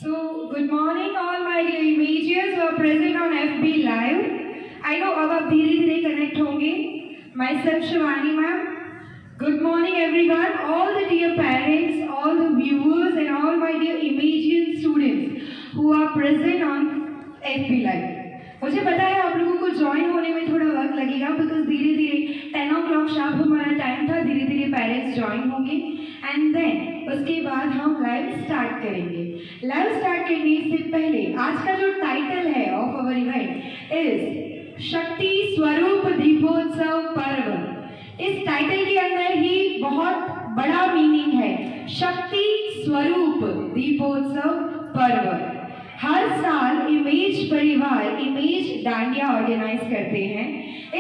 So, good morning all my dear images who are present on FB Live. I know अब आप धीरे धीरे connect होंगे. Myself Shivani ma'am. Good morning everyone, all the dear parents, all the viewers and all my dear Imagian students who are present on FB Live. मुझे पता है आप लोगों को ज्वाइन होने में थोड़ा वक्त लगेगा बिकॉज धीरे धीरे 10 o'clock शार्प हमारा टाइम था, धीरे धीरे पेरेंट्स ज्वाइन होंगे एंड देन उसके बाद हम लाइव स्टार्ट करेंगे. लाइव स्टार्ट करने से पहले आज का जो टाइटल है ऑफ अवर इवेंट इज शक्ति स्वरूप दीपोत्सव पर्व. इस टाइटल के अंदर ही बहुत बड़ा मीनिंग है. शक्ति स्वरूप दीपोत्सव पर्व. हर साल इमेज परिवार इमेज डांडिया ऑर्गेनाइज करते हैं.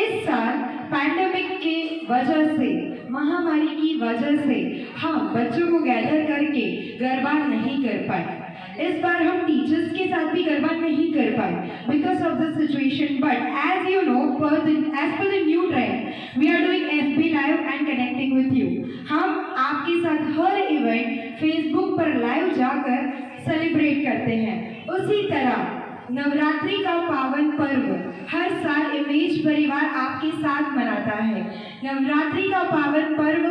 इस साल पैंडेमिक के वजह से, महामारी की वजह से हम बच्चों को गैदर करके गरबा नहीं कर पाए. इस बार हम टीचर्स के साथ भी गरबा नहीं कर पाए because of the situation. But as you know, as per the new trend we are doing FB live and connecting with you. हम आपके साथ हर इवेंट फेसबुक पर लाइव जाकर सेलिब्रेट करते हैं. उसी तरह नवरात्रि का पावन पर्व हर साल इमेज परिवार आपके साथ मनाता है. नवरात्रि का पावन पर्व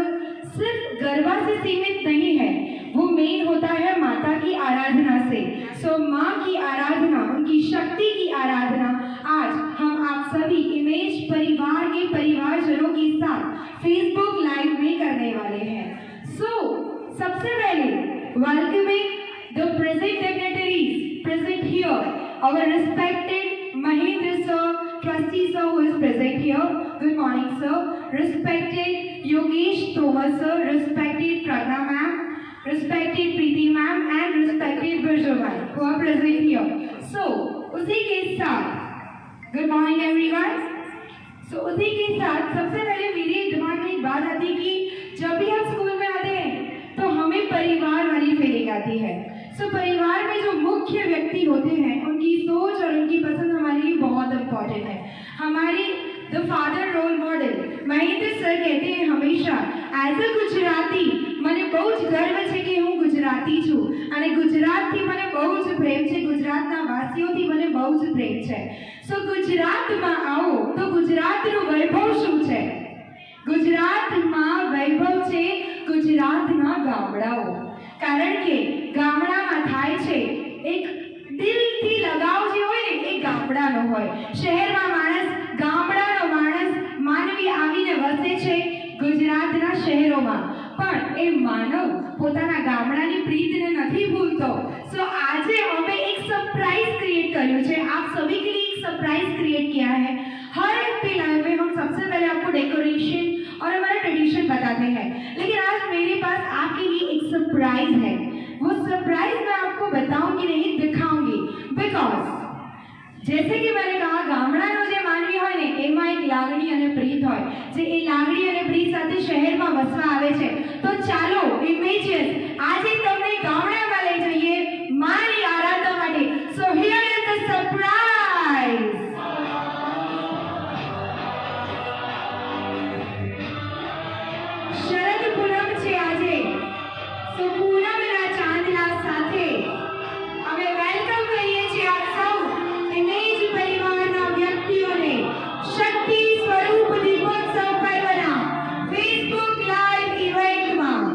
सिर्फ गरबा से सीमित नहीं है, वो मेन होता है माता की आराधना से. सो माँ की आराधना, उनकी शक्ति की आराधना आज हम आप सभी इमेज परिवार के परिवारजनों के साथ फेसबुक लाइव में करने वाले हैं. सबसे पहले welcoming the present dignitaries present here, our respected Mahendra sir, trustee sir who is present here. Good morning sir. Respected Yogesh Tomar sir, respected Pragna ma'am, respected Preeti ma'am and respected Birju ma'am who are present here. So उसी के साथ good morning everyone. So उसी के साथ सबसे पहले मेरे दिमाग में एक बात आती है कि जब भी हम स्कूल में आते हैं तो हमें परिवार वाली फीलिंग आती है. सो परिवार में जो मुख्य व्यक्ति होते हैं उनकी सोच और उनकी पसंद हमारे लिए बहुत इम्पोर्टेंट है. हमारे the father role model Mahendra sir कहते हैं हमेशा एज अ गुजराती મને બહુ જ ગર્વ છે કે હું ગુજરાતી છું અને ગુજરાતથી મને બહુ જ પ્રેમ છે. ગુજરાતના વાસીઓથી મને બહુ જ પ્રેમ છે. સો ગુજરાતમાં આવો તો ગુજરાતનું વૈભવ શું છે? ગુજરાતમાં વૈભવ છે ગુજરાતના ગામડાઓ. કારણ કે ગામડામાં થાય છે એક દિલથી લગાવ જે હોય ને એ ગામડાનો હોય. શહેરમાં માણસ, ગામડાનો માણસ માનવી આવીને વસે છે ગુજરાતના શહેરોમાં, પણ એ માનવ પોતાના ગામડાની પ્રીતને નથી ભૂલતો. સો આજે અમે એક સરપ્રાइज क्रिएट કર્યું છે. आप सभी के लिए एक सरप्राइज क्रिएट किया है. हर FB लाइव में हम सबसे पहले आपको डेकोरेशन और हमारा ट्रेडिशन बताते हैं, लेकिन आज मेरे पास आपके लिए एक सरप्राइज है. वो सरप्राइज मैं आपको बताऊंगी नहीं, दिखाऊंगी. बिकॉज जैसे कि मैंने कहा ગામડાનો જે માનવી હોય ને એમાં એક લાગણી અને પ્રીત હોય, જે એ લાગણી અને પ્રીત સાથે શહેરમાં વસવા આવે છે. તો ચાલો ઇમેજીસ આજે તમને ગામડામાં લઈ જઈએ મારી આરાધના માટે. So here is the surprise. Sharad Poonam છે આજે. સો પૂનમના ચાંદલા સાથે અમે વેલકમ કરીએ છીએ આપ સૌ ઇમેજ પરિવારના વ્યક્તિઓને શક્તિ સ્વરૂપ દીપોત્સવ પર્વના ફેસબુક લાઈવ ઇવેન્ટમાં.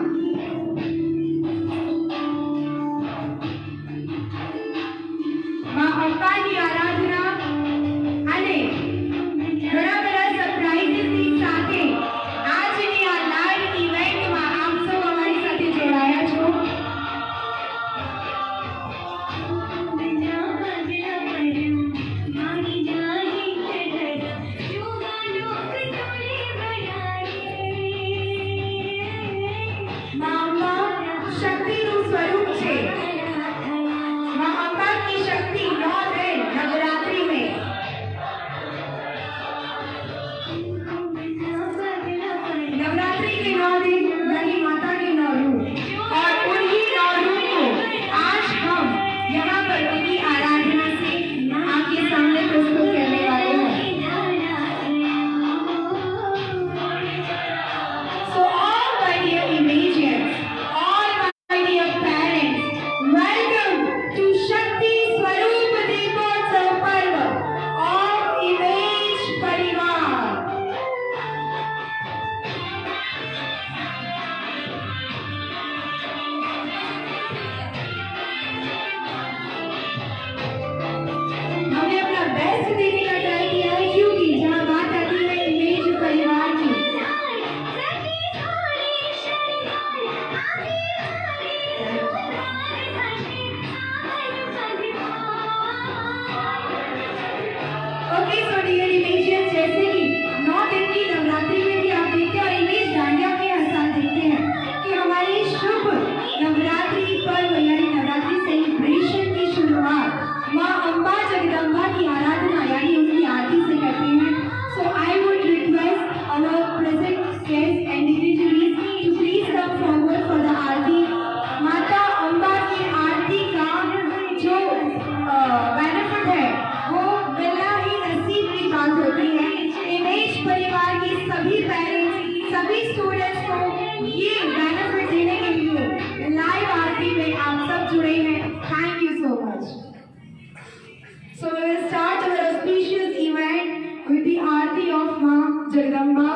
स्टूडेंट्स को ये बेनिफिट देने के लिए लाइव आरती में आप सब जुड़े हैं। Thank you so much. So we will start our auspicious event with the Aarti of Ma Jagadamba.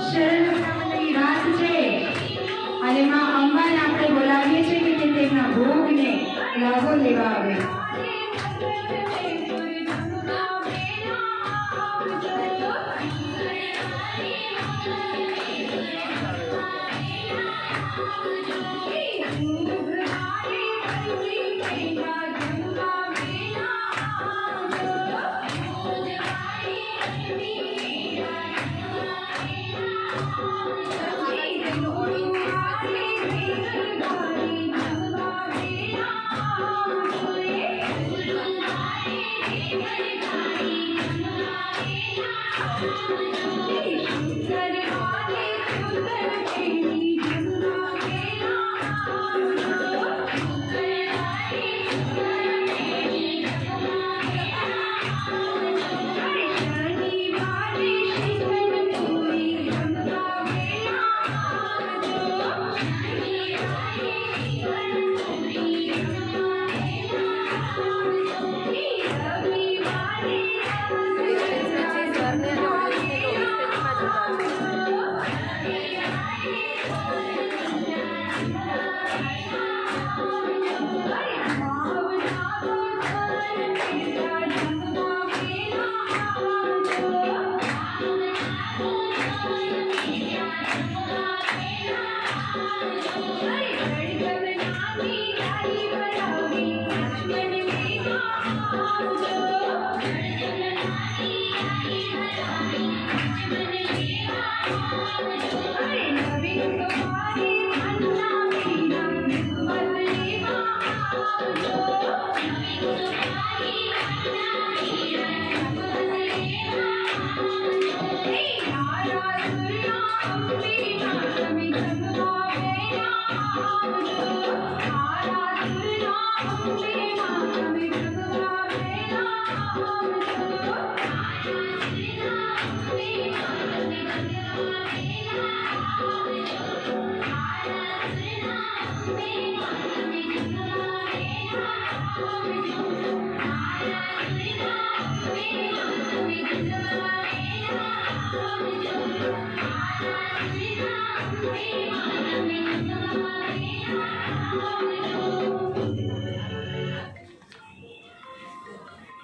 શરણાગતિ રાત છે અને માં અંબાને આપણે लाहो लेवावे।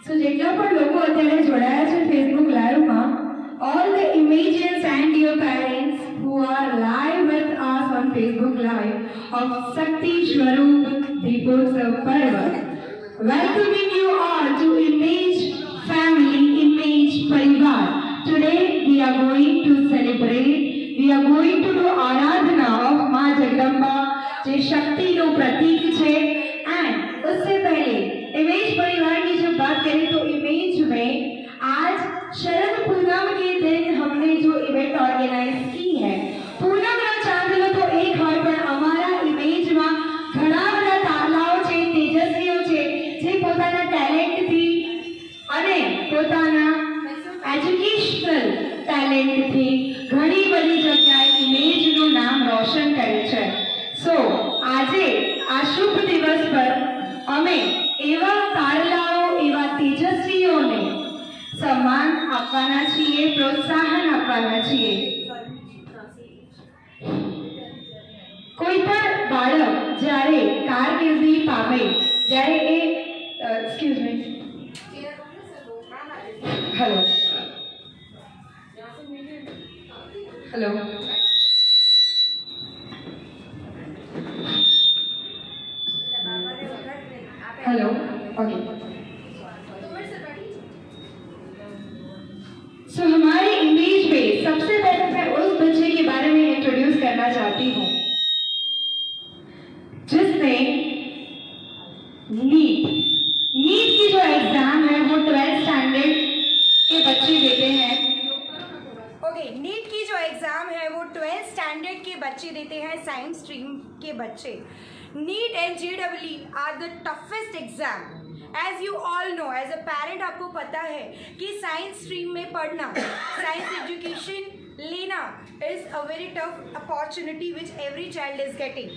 So જેટલા પણ લોકો અત્યારે જોડાયા છે ફેસબુક લાઈવમાં, all the images and your parents who are live with us on Facebook Live of Shakti Swaroop Deepotsav Parva, welcoming you all to Image Family, Image Parivar. Today we are going to celebrate, we are going to do Aradhana of माँ जगदम्बा जो शक्ति no प्रतीक है। And उससे पहले image परिवार की जब बात करें तो इमेज में आज शरद पूनम के दिन हमने जो इवेंट ऑर्गेनाइज की है, पूनम ना चांदलो तो एक હોય પણ અમારા ઇમેજમાં ઘણા બધા તારલાઓ છે, તેજસ્વીઓ છે જે પોતાના ટેલેન્ટથી અને પોતાના એજ્યુકેશનલ ટેલેન્ટથી ઘણી બધી જગ્યાએ ઇમેજનું નામ રોશન કરે છે। સો આજે આ શુભ દિવસ પર અમે એવા તારલાઓ, એવા તેજસ્વીઓને सम्मान આપવાના છીએ, પ્રોત્સાહન આપવાના છીએ। કોઈ પણ બાળક જ્યારે કારકિર્દી પામે, જ્યારે એ excuse me, hello hello hello okay. So हमारे इमेज में सबसे पहले मैं उस बच्चे के बारे में इंट्रोड्यूस करना चाहती हूँ जिसने नीट की जो एग्जाम है वो 12th स्टैंडर्ड के बच्चे देते हैं। ओके, नीट की जो एग्जाम है वो 12th स्टैंडर्ड के बच्चे देते हैं, साइंस स्ट्रीम के बच्चे। NEET and JEE are the toughest exam. As you all know, as a parent आपको पता है कि साइंस स्ट्रीम में पढ़ना, साइंस एजुकेशन लेना is a very tough opportunity which every child is getting.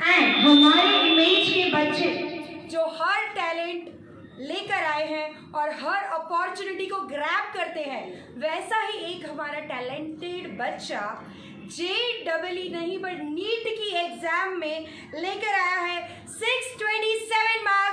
And हमारे इमेज के बच्चे जो हर टैलेंट लेकर आए हैं और हर अपॉर्चुनिटी को ग्रैब करते हैं, वैसा ही एक हमारा टैलेंटेड बच्चा JEE नहीं बट नीट की एग्जाम में लेकर आया है 627 marks.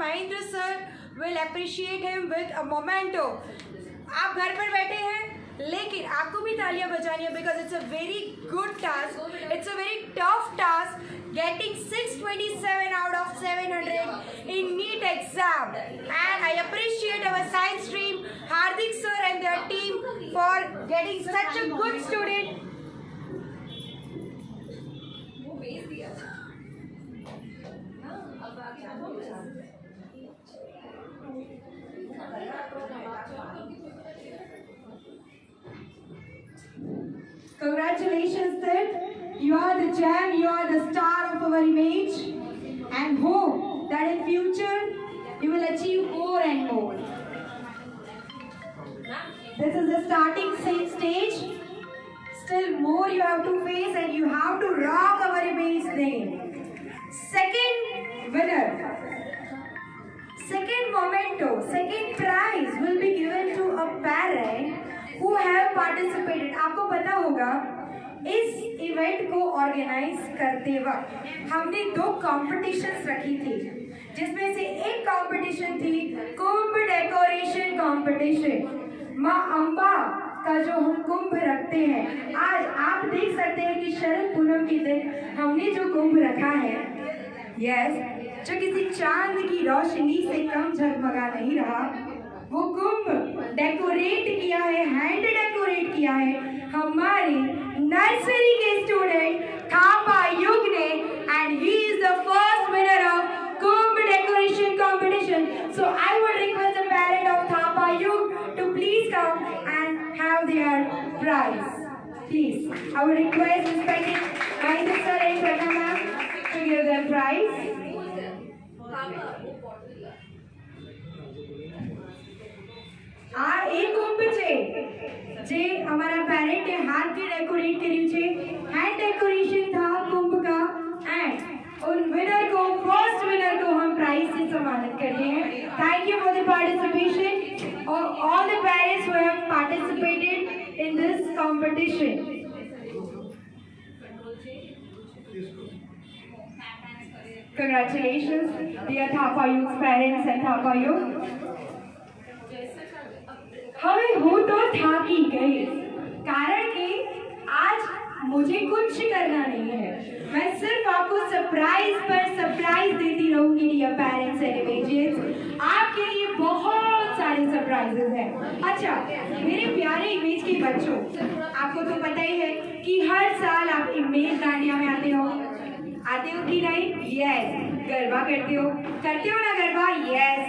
Mahindra sir will appreciate him with a memento. आप घर पर बैठे हैं लेकिन आपको भी तालियां बजानी है because it's a very good task. It's a very tough task getting 627 out of 700 in NEET exam. And I appreciate our science stream, Hardik sir and their team for getting such a good student. Congratulations, Sid. You are the gem, you are the star of our image, and hope that in future you will achieve more and more. This is the starting stage. Still more you have to face and you have to rock our image name. Second winner. Second memento, second prize will be given to a parent who have participated. आपको पता होगा इस event को organise करते वक्त हमने 2 competitions रखी थी, जिसमें से एक कॉम्पिटिशन थी कुंभ डेकोरेशन कॉम्पिटिशन। माँ अम्बा का जो हम कुंभ रखते हैं, आज आप देख सकते हैं कि शरद पूनम के दिन हमने जो कुंभ रखा है, यस, जो किसी चांद की रोशनी से कम झगमगा नहीं रहा, वो कुंभ डेकोरेट किया है, हैंड डेकोरेट किया है हमारे नर्सरी के स्टूडेंट थापा युग ने, and he is the first winner of kumbh decoration competition. So I would request the parent of Thapa Yug to please come and have their prize. Please, I would request respected Mahindra sir and Pratna ma'am to give their prize. આ એક કુંભ છે જે हमारा parent ने हाथ से decorate કર્યું છે. हैंड डेकोरेशन था कुंभ का, एंड उन विनर को, फर्स्ट विनर को हम प्राइज से सम्मानित करते हैं. Thank you for the participation और all the parents who have participated in this competition. Congratulations, dear Thapa Youth parents and Thapa Youth. हमें हो तो थाकी गई, कारण कि आज मुझे कुछ करना नहीं है, मैं सिर्फ आपको सरप्राइज पर सरप्राइज देती रहूंगी डियर पेरेंट्स एंड इमेजेस. आपके लिए बहुत सारे सरप्राइजेस हैं. अच्छा मेरे प्यारे इमेज के बच्चों, आपको तो पता ही है कि हर साल आप इमेज दांडिया में आते हो कि नहीं? यस. गरबा करते हो ना गरबा? यस.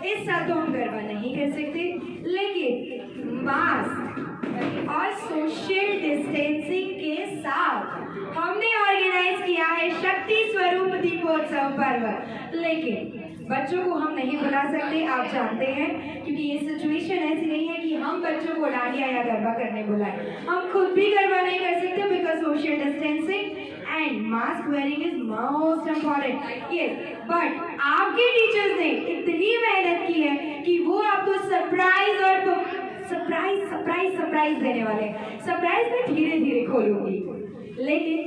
इस साल तो हम गरबा नहीं कर सकते, लेकिन मास्क और सोशल डिस्टेंसिंग के साथ हमने ऑर्गेनाइज किया है शक्ति स्वरूप दीपोत्सव पर्व. लेकिन बच्चों को हम नहीं बुला सकते, आप जानते हैं, क्योंकि ये सिचुएशन ऐसी नहीं है कि हम बच्चों को डांडिया या गरबा करने बुलाएं. हम खुद भी गरबा नहीं कर सकते because social distancing and mask wearing is most important. Yes, but आपके टीचर्स ने इतनी मेहनत की है कि वो आपको सरप्राइज और सरप्राइज देने वाले हैं. सरप्राइज मैं धीरे धीरे खोलूंगी, लेकिन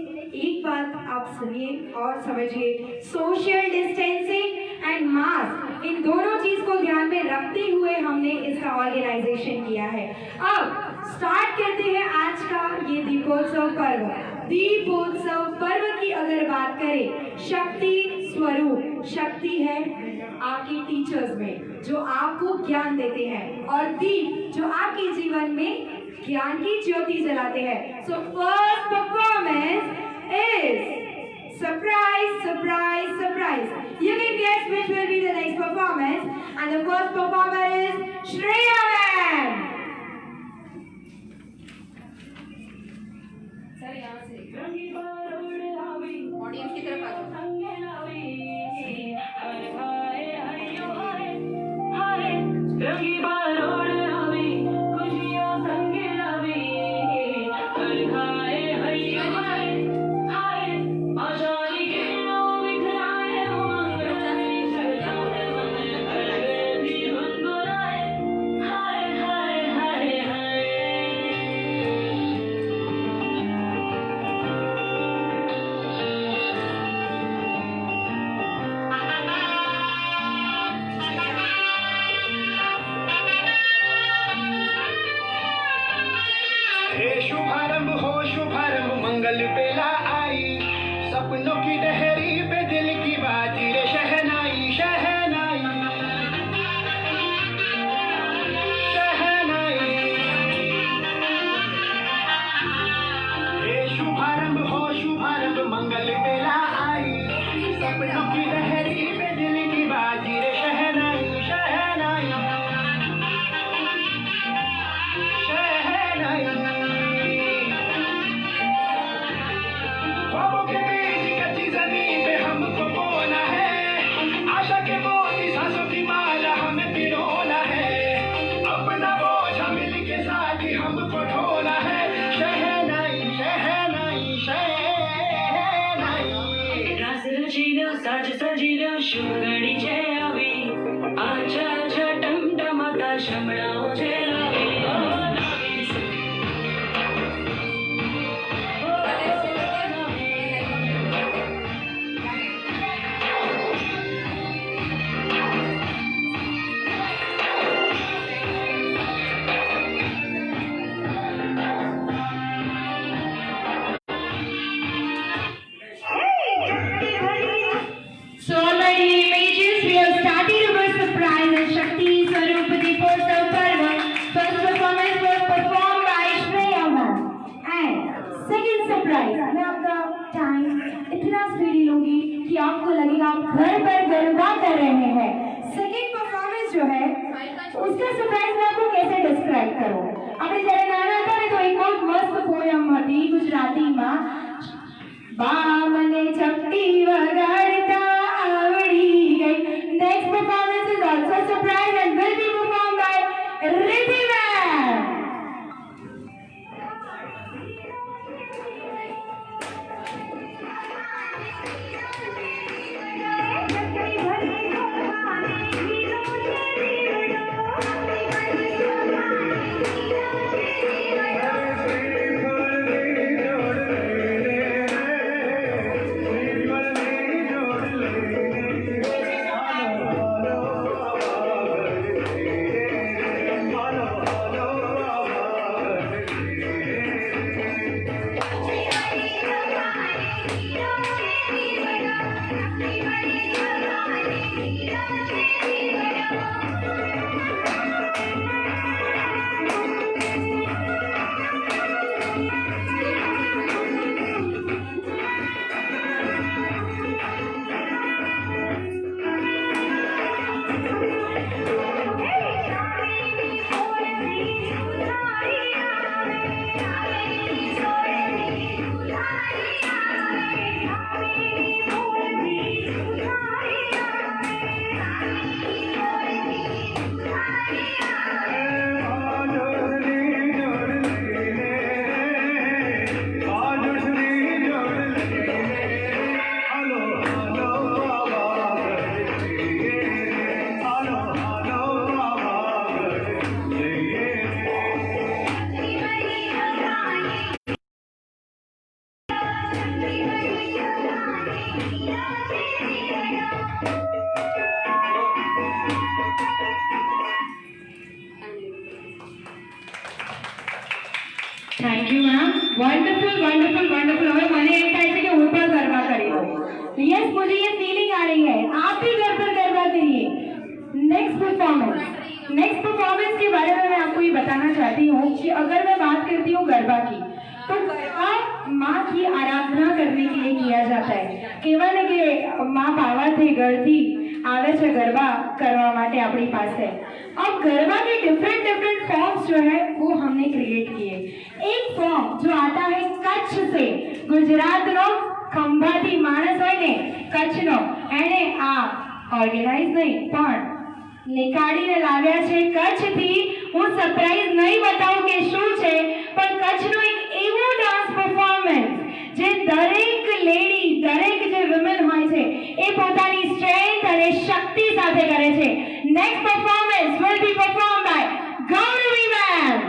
एक बात आप सुनिए और समझिए, सोशल डिस्टेंसिंग एंड मास्क, इन दोनों चीज को ध्यान में रखते हुए हमने इसका ऑर्गेनाइजेशन किया है. अब स्टार्ट करते हैं आज का ये दीपोत्सव पर्व. दीपोत्सव पर्व की अगर बात करें, शक्ति स्वरूप, शक्ति है आपके टीचर्स में जो आपको ज्ञान देते हैं, और दीप जो आपके जीवन में ज्ञान की ज्योति जलाते हैं. So first performance is surprise. You can guess which will be the next performance, and the first performer is Shreya ma'am. Sir यहाँ से ऑडियंस की तरफ आ जाओ. की लहरी पे दिल की बाजी रे शहनाई शहनाई शहनाई ख्वाबों के बीच कच्ची जमीन पे हमको बोना है आशा के मोती सांसों की माला हमें पिरोना है अपना बोझ मिल के साथ ही हमको ढोना है शहनाई शहनाई शहनाई रास रचिलो साज सजिलो शुभ घड़ी છે આવી આછા આછા ટમટમાતા શમણાઓ છે લાવી So, already images, we have started our surprise and Shakti Swarup Deepostal Parva. First performance was performed by Shreya ma'am. And second surprise, मैं आपका टाइम इतना स्पीडी लूंगी कि आपको लगेगा आप घर पर गरबा कर रहे हैं. सेकंड परफॉर्मेंस जो है उसका सरप्राइज मैं आपको कैसे डिस्क्राइब करूं. આપણે જ્યારે નાના હતા ને તો એક બહુ મસ્ત પોયમ હતી ગુજરાતીમાં બા મને ચપટી વગાડતા આવડી ગઈ. Next performance is also a surprise and will be performed by Riddhi ma'am. Thank you, ma'am. Wonderful, wonderful, wonderful. હવે મને એમ થાય છે કે હું પણ ગરબા કરી લઉં. Yes, मुझे ये फीलिंग आ रही है. आप भी घर पर गरबा करिए. नेक्स्ट परफॉर्मेंस के बारे में मैं आपको ये बताना चाहती हूँ कि अगर मैं बात करती हूँ गरबा की तो गरबा माँ की आराधना करने के लिए किया जाता है. કહેવાય ને કે માં પાવાથી ઘરથી આવે છે ગરબા કરવા માટે આપણી પાસે. अब गरबा के डिफरेंट फॉर्म्स जो है वो हमने क्रिएट किए. एक फॉर्म जो आता है कच्छ से, गुजरातનો ખંભાતી માણસ હોય ને કચ્છનો, એણે આ ઓર્ગેનાઇઝ નહીં પણ નિકાળીને લાવ્યા છે કચ્છથી. હું સરપ્રાઈઝ નહીં બતાવું કે શું છે, પણ કચ્છનો એક એવો ડાન્સ પરફોર્મન્સ જે દરેક લેડી, દરેક જે વુમેન હોય છે એ પોતાની સ્ટ્રેન્થ અને શક્તિ સાથે કરે છે. Next performance will be performed by Gauravi ma'am.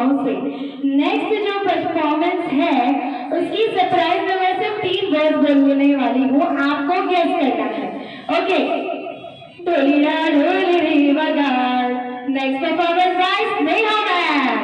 युवाओं से। नेक्स्ट जो परफॉर्मेंस है उसकी सरप्राइज में मैं सिर्फ 3 वर्ड बोलने वाली हूँ, आपको गेस करना है। ओके, ढोलीरा ढोली रे बगाल। Next performance guys, Neha ma'am.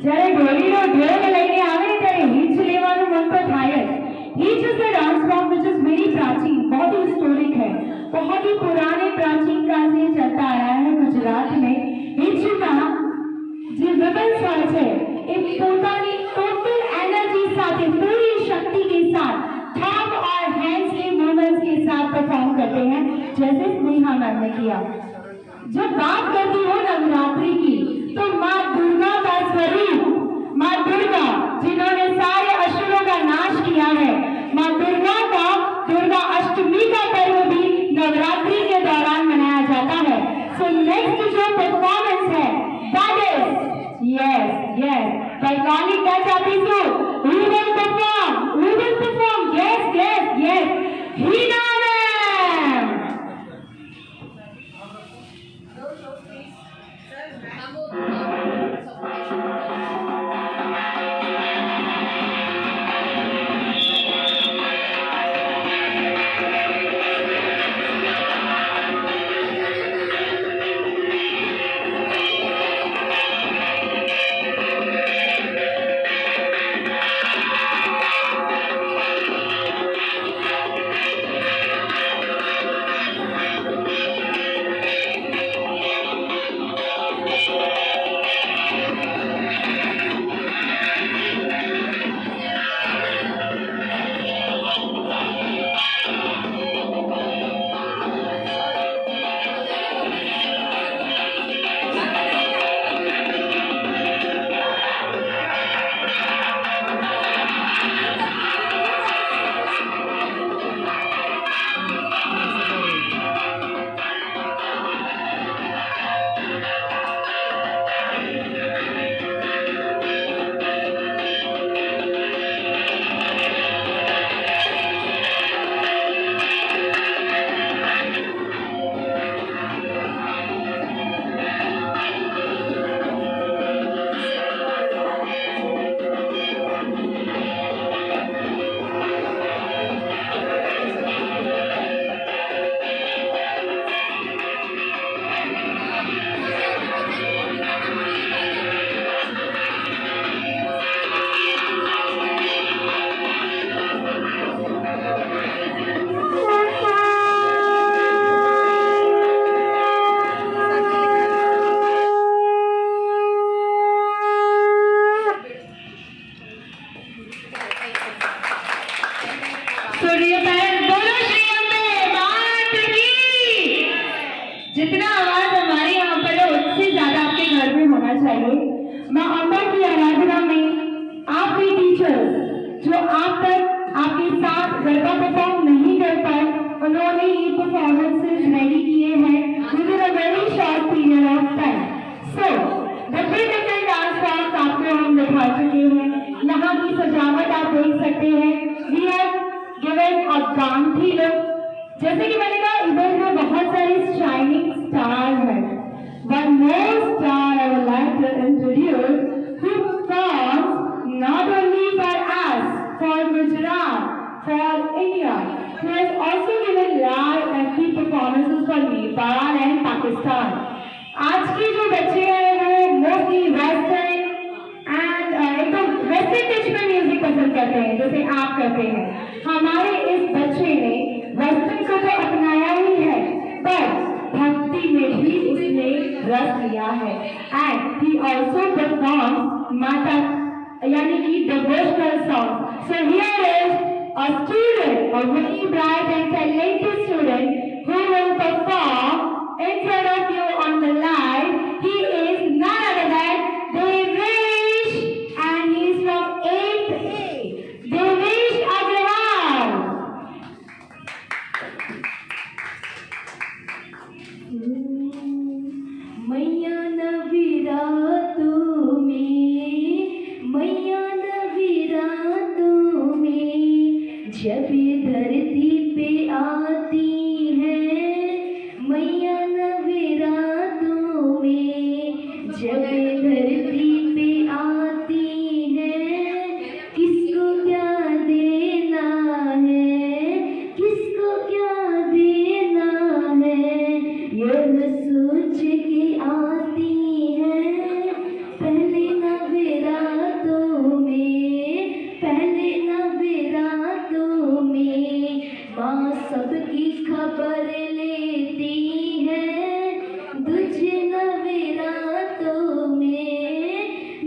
જ્યારે ઢોલીનો ઢોલ લઈને આવે ત્યારે હિંચ લેવાનું મન તો થાય જ। Hinch is a dance form which is very प्राचीन, बहुत ही हिस्टोरिक है, बहुत ही पुराने प्राचीन काल से चलता आया है गुजरात में। હિંચના જે વિભન્સ હોય છે એ પોતાની ટોટલ એનર્जी સાથે, पूरी शक्ति के साथ, थंब और हैंड्स के मूवमेंट्स के साथ परफॉर्म करते हैं, जैसे स्नेहा मैम ने किया। जब बात करती हो नवरात्रि की तो माँ दुर्गा का स्वरूप, माँ दुर्गा जिन्होंने सारे असुरों का नाश किया है, माँ दुर्गा का दुर्गा अष्टमी का पर्व भी नवरात्रि के दौरान मनाया जाता है। सो नेक्स्ट जो परफॉर्मेंस है दैट इज यस वैज्ञानिक क्या चाहती हूँ, we will perform yes Heena ma'am. माँ अम्बा की आराधना में आपके टीचर्स जो आप तक आपके साथ गरबा परफॉर्म नहीं कर पाए, उन्होंने ये परफॉर्मेंसेस रेडी किए हैं with in a very short period of time. So different dance forms आपको हम दिखा चुके हैं। यहाँ की सजावट आप देख सकते हैं। We have given a Gandhi look. जैसे कि मैंने कहा, इधर में बहुत सारे शाइनिंग स्टार हैं। One more star I would like to introduce, who performs not only for us, for Gujarat, for India, who has also given live FB performances for Nepal and Pakistan. आज के जो बच्चे हैं वो mostly western and एकदम western touch में music पसंद करते हैं, जैसे आप करते हैं। हमारे इस बच्चे ने वेस्टर्न को तो अपनाया ही है, पर भक्ति में भी उसने रस लिया है। एंड ही ऑल्सो परफॉर्म माता यानी कि devotional song. So here is a student, a very bright and talented student who will perform in front of you on the live. He is none other than Devesh, and he is from 8th A. Devesh Agrawal. मैया नवीरा तुम्हें, मैया नवीरा तुम्हें, जब धरती पे आती है मैया नवीरा तुम्हें, जब धरती पे आती है, किसको क्या देना है, किसको क्या देना है, यह सोच के आती है। पहले नवीरा तुम्हें, पहले नवीरा तुम्हें, माँ सबकी खबर लेती है। दुज नवीरा तुम्हें,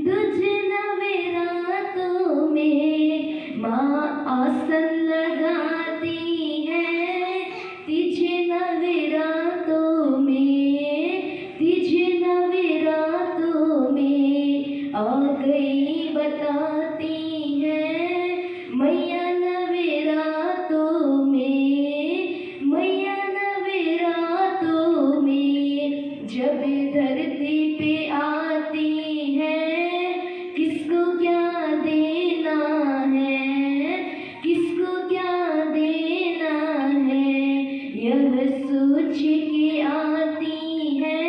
दुज नवीरा तुम्हें, माँ आसन लगाती है। तिज नवीरा तुम्हें, तिज नवीरा तुम्हें, आ गई बताती है मैया नवीरा तुम्हें, मैया नवीरा तुम्हें, जब धरती पे आती है, किसको क्या देना है, किसको क्या देना है, यह सोच के आती है।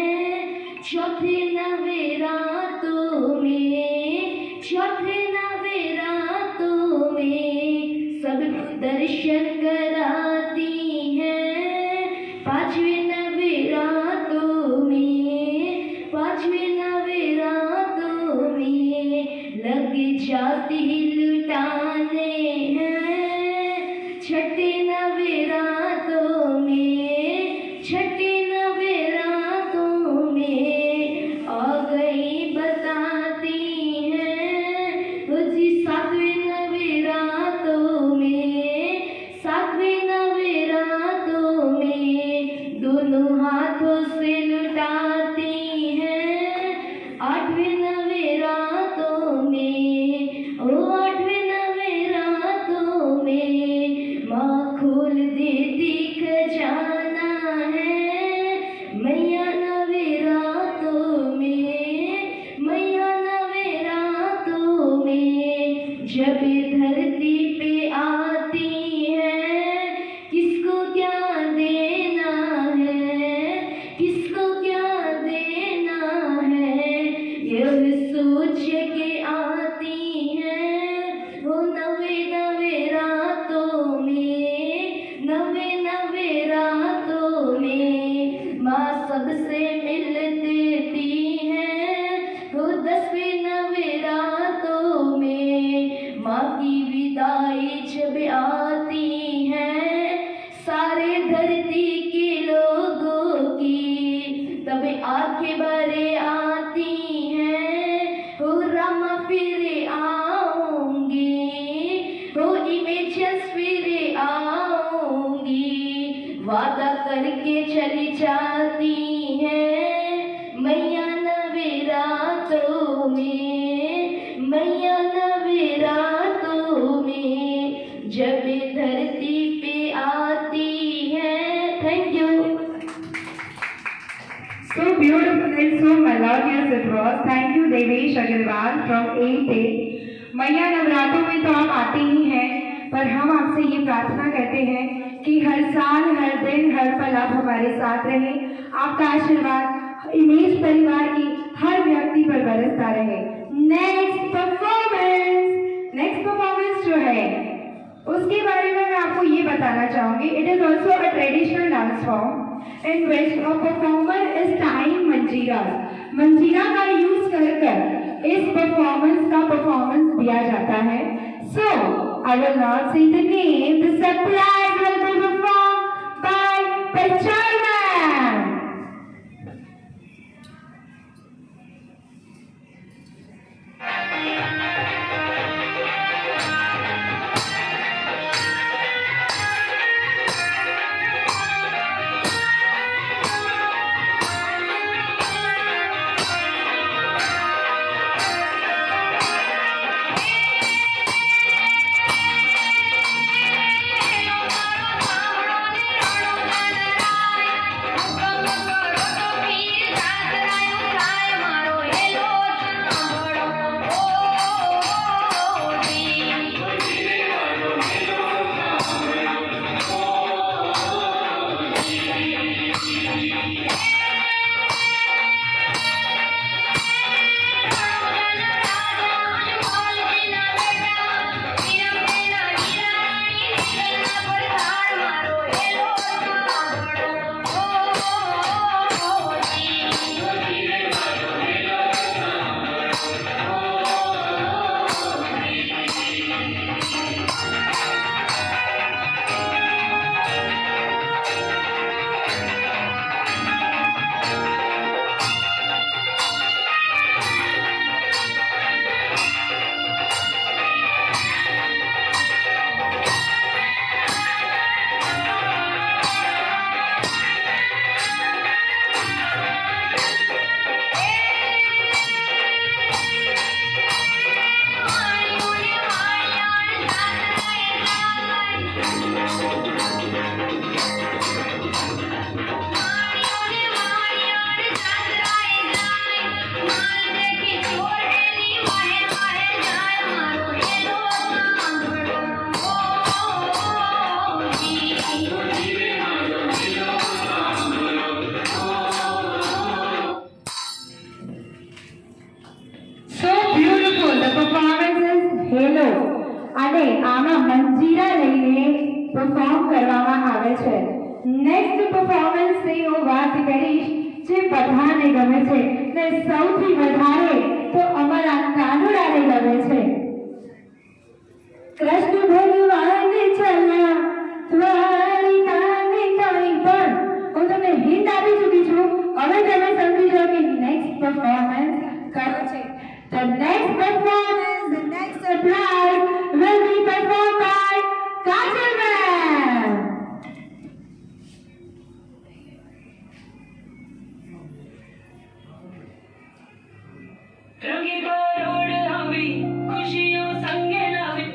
चौथे नवेरा तुम्हें, चौथे नवेरा तुम्हें, सबको दर्शन कराती है। पांचवें नवेरा तुम्हें, पांचवें नवेरा तुम्हें, लग जाती लुटाने हैं। छठे नवेरा तुम्हें, छठे नवेरा तुम्हें, आ गई बताती है। उसी सातवें नवेरा तुम्हें, सातवें नवेरा तुम्हें, दोनों हाथों से लुटाती है। आठवें नवेरा तुम्हें, ओ आठवें नवेरा तुम्हें, माँ खोल देती खजाना है। मैया नवेरा तुम्हें, मैया नवेरा तुम्हें, जब धरती पे आती है, किसको क्या देना है, किसको क्या देना है, यह सोच के आती है। वो नवे नवेरा तुम्हें, नवे नवेरा तुम्हें, माँ सबसे मिल देती है। वो 10वें नवेरा तुम्हें, माँ की विदाई जब आती है, सारे धरती के लोगों की तब आंखें भरे आती हैं। हो रामा फिर आऊंगी, हो इमेजेस फिर आऊंगी, वादा करके चली जाती है मैया नवेरा तुम्हें। में, मैया नवरातों में जब धरती पे आती है। Thank you. So beautiful and so melodious it was. Thank you Devesh Agarwal from 8A. मैया नवरात्रों में तो आप आते ही हैं, पर हम आपसे ये प्रार्थना करते हैं कि हर साल, हर दिन, हर पल आप हमारे साथ रहें। आपका आशीर्वाद इमेज परिवार की हर व्यक्ति पर बरसता रहे। नेक्स्ट परफॉर्मेंस जो है उसके बारे में मैं आपको ये बताना चाहूंगी। It is also a traditional dance form in which a performer is tying मंजीरा। मंजीरा का यूज कर इस परफॉर्मेंस दिया जाता है। So I will not say the name. The surprise will be performed by Pachal ma'am. અને આમાં મંજીરા લઈને પરફોર્મ કરવામાં આવે છે. નેક્સ્ટ પરફોર્મન્સ ની હું વાત કરીશ જે બધાને ગમે છે ને સૌથી વધારે તો અમારા કાનુડાને ગમે છે. કૃષ્ણ ભગવાન ચલા દ્વારિકાને કઈ પણ હું તમને હિન્ટ આપી ચૂકી છું. હવે તમે સમજી જાઓ કે નેક્સ્ટ પરફોર્મન્સ કરો છે. The next performance, the next surprise will be performed by Kajal ma'am. रंगी बरोड़ आवी खुशियों संगे लावी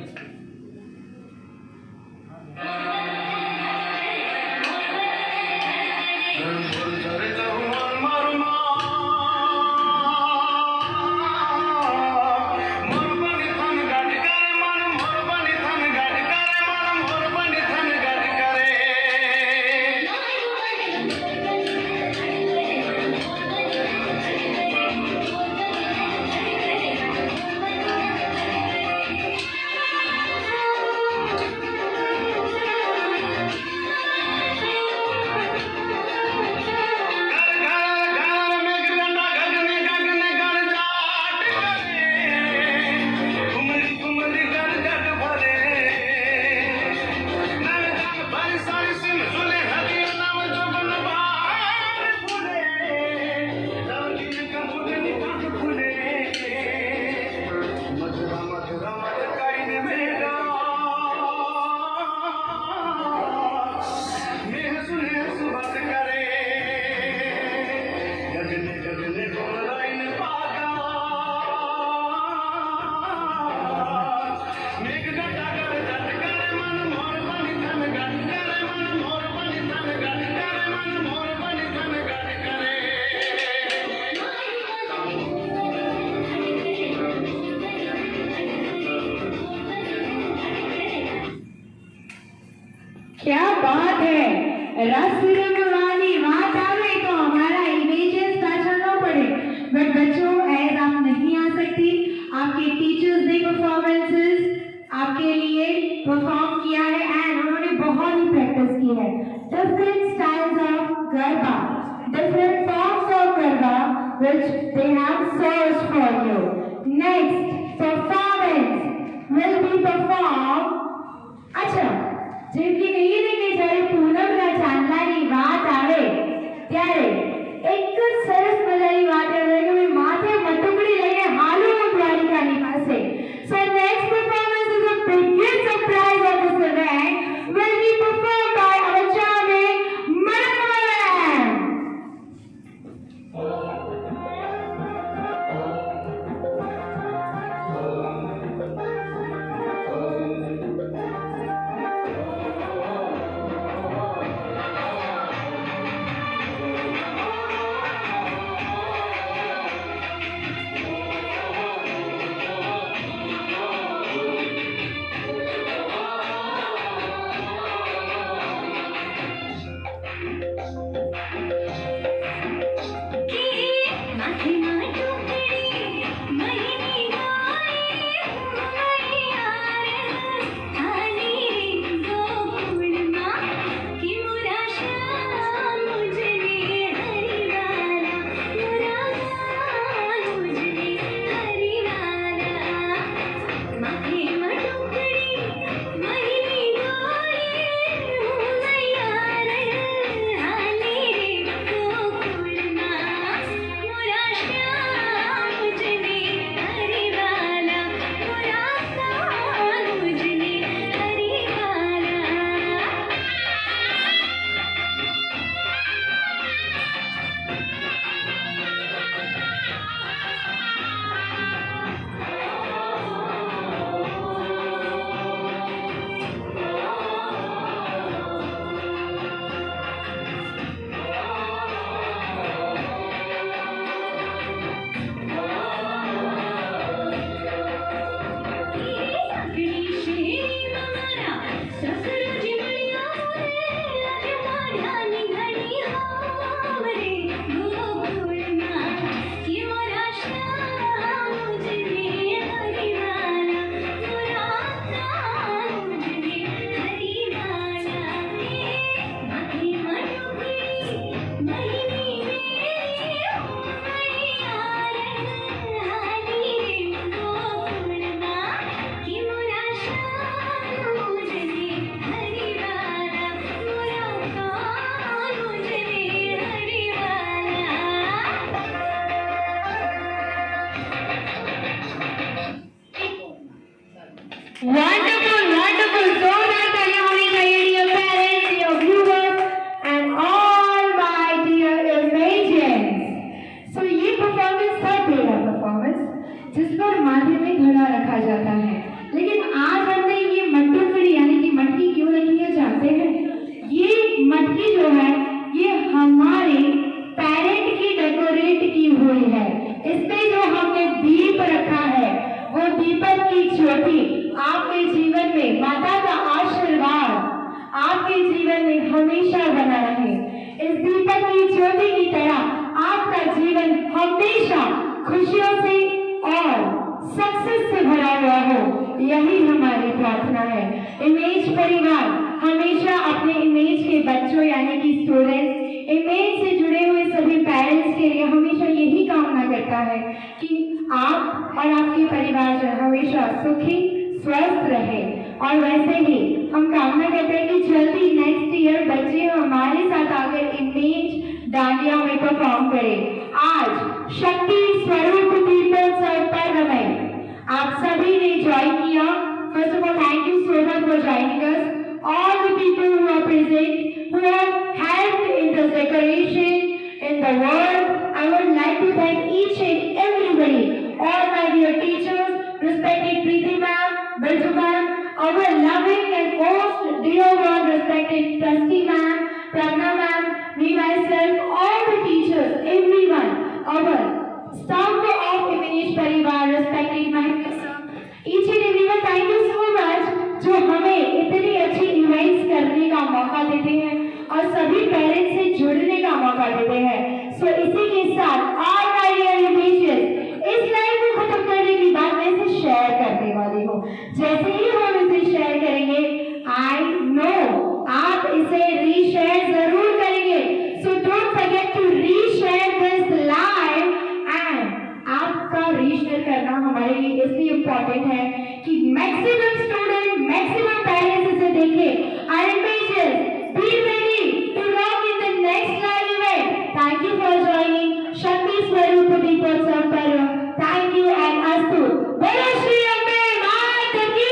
क्या बात है, रस रंगवाली बात आवे तो हमारा इमेजेस पाछा न पड़े। बट बच्चों एज आप नहीं आ सकती, आपके टीचर्स ने परफॉर्मेंसेस आपके लिए परफॉर्म किया है एंड उन्होंने बहुत ही प्रैक्टिस की है। Different styles of garba, different forms of garba which they have searched for you. Next performance will be performed. अच्छा, જેમ કે કહીએ ને કે જ્યારે પૂનમના ચાંદલાની વાત આવે ત્યારે એક જ સરસ મજાની વાત આવે કે મેં માથે મટુકડી લઈને હાલો દ્વારિકાની પાસે. So next performance is the biggest surprise of this event will be performed by our charming Manappuram. Wonderful, wonderful. So nice talia honi chahiye dear parents, dear viewers and all my dear images. So ये performance था पहला performance जिस पर माथे में घड़ा रखा जाता है, लेकिन आज हमने ये मटुकड़ी यानी कि मटकी क्यों रखी है जानते हैं? ये मटकी जो है ये हमारे पेरेंट की डेकोरेट की हुई है। इसमें जो हमने दीप रखा है वो दीपक की ज्योति आपके जीवन में, माता का आशीर्वाद आपके जीवन में हमेशा बना रहे। इस दीपक की ज्योति की तरह आपका जीवन हमेशा खुशियों से और सक्सेस से भरा हुआ हो, यही हमारी प्रार्थना है। इमेज परिवार हमेशा अपने इमेज के बच्चों यानी कि स्टूडेंट्स, इमेज से जुड़े हुए सभी पेरेंट्स के लिए हमेशा यही कामना करता है कि आप और आपके परिवार जो हमेशा सुखी स्वस्थ रहे। और वैसे ही हम कामना करते हैं कि जल्दी नेक्स्ट ईयर बच्चे हमारे साथ आकर इमेज डांडिया में परफॉर्म करें। आज शक्ति स्वरूप दीपोत्सव पर्व में आप सभी ने ज्वाइन किया। First of all thank you so much for joining us. All the people who are present, who have helped in the decoration, in the work, I would like to thank each and everybody, all my dear teachers, respected Preeti ma'am, Birju ma'am, our loving and most dear one, respected Trustee ma'am, Pragna ma'am, me myself, all the teachers, everyone, our staff of Image Parivar, respected my each and everyone, thank you so much जो हमें इतनी अच्छी events करने का मौका देते हैं और सभी पेरेंट्स से जुड़ने का मौका देते हैं। सो इसी के साथ ऑल माय डियर टीचर्स, इस लाइव को खत्म करने के बाद मैं इसे शेयर करने वाली हूँ। जैसे ही हम इसे शेयर करेंगे, आई नो आप इसे रीशेयर जरूर करेंगे। So don't forget to reshare this live. And आपका रीशेयर करना हमारे लिए इसलिए इम्पोर्टेंट है कि मैक्सिमम स्टूडेंट, मैक्सिमम पेरेंट्स इसे देखें। I am be ready to rock in the next live event. Thank you for joining Shakti Swaroop दीपोत्सव पर्व। थैंक यू एंड अस्तु। बोलो श्री अम्बे माता की।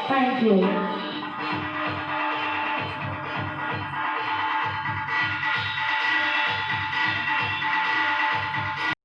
Thank you.